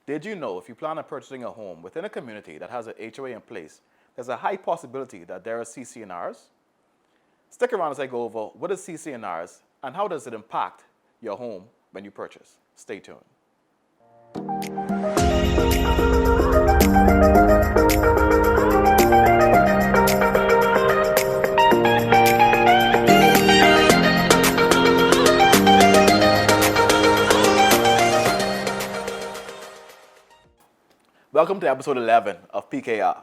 Did you know if you plan on purchasing a home within a community that has an HOA in place, there's a high possibility that there are CC&Rs? Stick around as I go over what is CC&Rs and how does it impact your home when you purchase. Stay tuned. Welcome to episode 11 of PKR.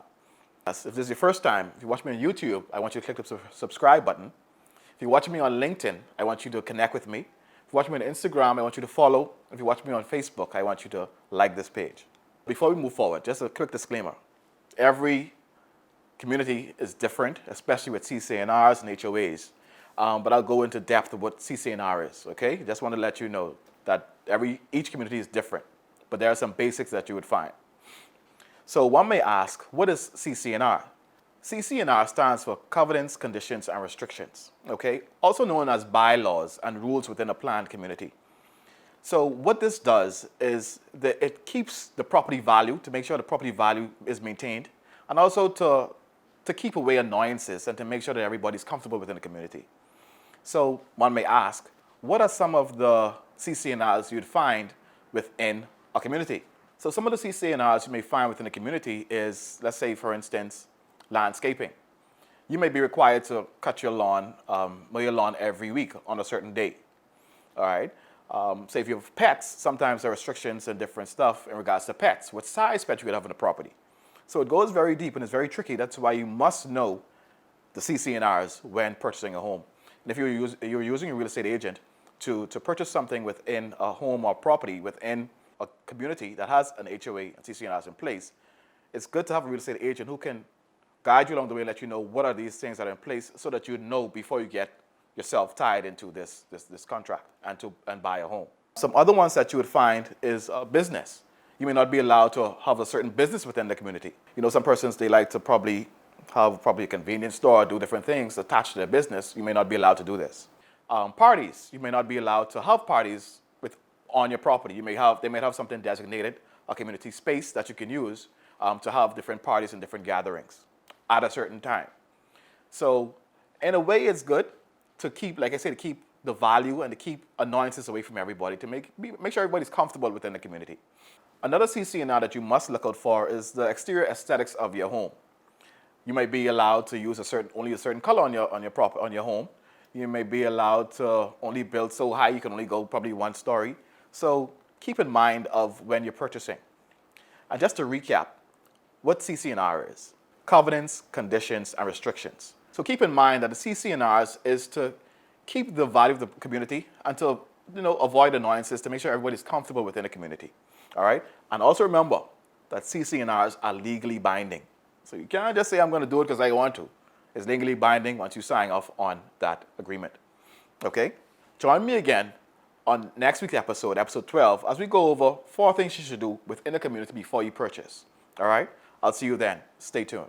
If this is your first time, if you watch me on YouTube, I want you to click the subscribe button. If you're watching me on LinkedIn, I want you to connect with me. If you watch me on Instagram, I want you to follow. If you watch me on Facebook, I want you to like this page. Before we move forward, just a quick disclaimer. Every community is different, especially with CC&Rs and HOAs. But I'll go into depth of what CC&R is, okay? Just want to let you know that each community is different, but there are some basics that you would find. So one may ask, what is CC&R? CC&R stands for Covenants, Conditions, and Restrictions, okay? Also known as bylaws and rules within a planned community. So what this does is that it keeps the property value, to make sure the property value is maintained, and also to keep away annoyances and to make sure that everybody's comfortable within the community. So one may ask, what are some of the CC&Rs you'd find within a community? So some of the CC&Rs you may find within a community is, let's say, for instance, landscaping. You may be required to cut your lawn, mow your lawn every week on a certain date. All right. Say if you have pets, sometimes there are restrictions and different stuff in regards to pets. What size pet you could have on the property. So it goes very deep and it's very tricky. That's why you must know the CC&Rs when purchasing a home. And if you're using a real estate agent to purchase something within a home or property within a community that has an HOA and CC&Rs in place, it's good to have a real estate agent who can guide you along the way and let you know what are these things that are in place so that you know before you get yourself tied into this contract and buy a home. Some other ones that you would find is business. You may not be allowed to have a certain business within the community. You know, some persons, they like to probably have a convenience store, do different things attached to their business. You may not be allowed to do this. Parties. You may not be allowed to have parties on your property. They may have something designated, a community space that you can use to have different parties and different gatherings at a certain time. So in a way, it's good to keep, like I said, to keep the value and to keep annoyances away from everybody, to make sure everybody's comfortable within the community. Another CC&R that you must look out for is the exterior aesthetics of your home. You may be allowed to use only a certain color on your home. You may be allowed to only build so high you can only go probably one story. So keep in mind of when you're purchasing. And just to recap, what CC&R is: covenants, conditions, and restrictions. So keep in mind that the CC&Rs is to keep the value of the community and to avoid annoyances, to make sure everybody's comfortable within the community. All right? And also remember that CC&Rs are legally binding. So you can't just say, I'm going to do it because I want to. It's legally binding once you sign off on that agreement. Okay? Join me again on next week's episode 12, as we go over 4 things you should do within the community before you purchase. All right? I'll see you then. Stay tuned.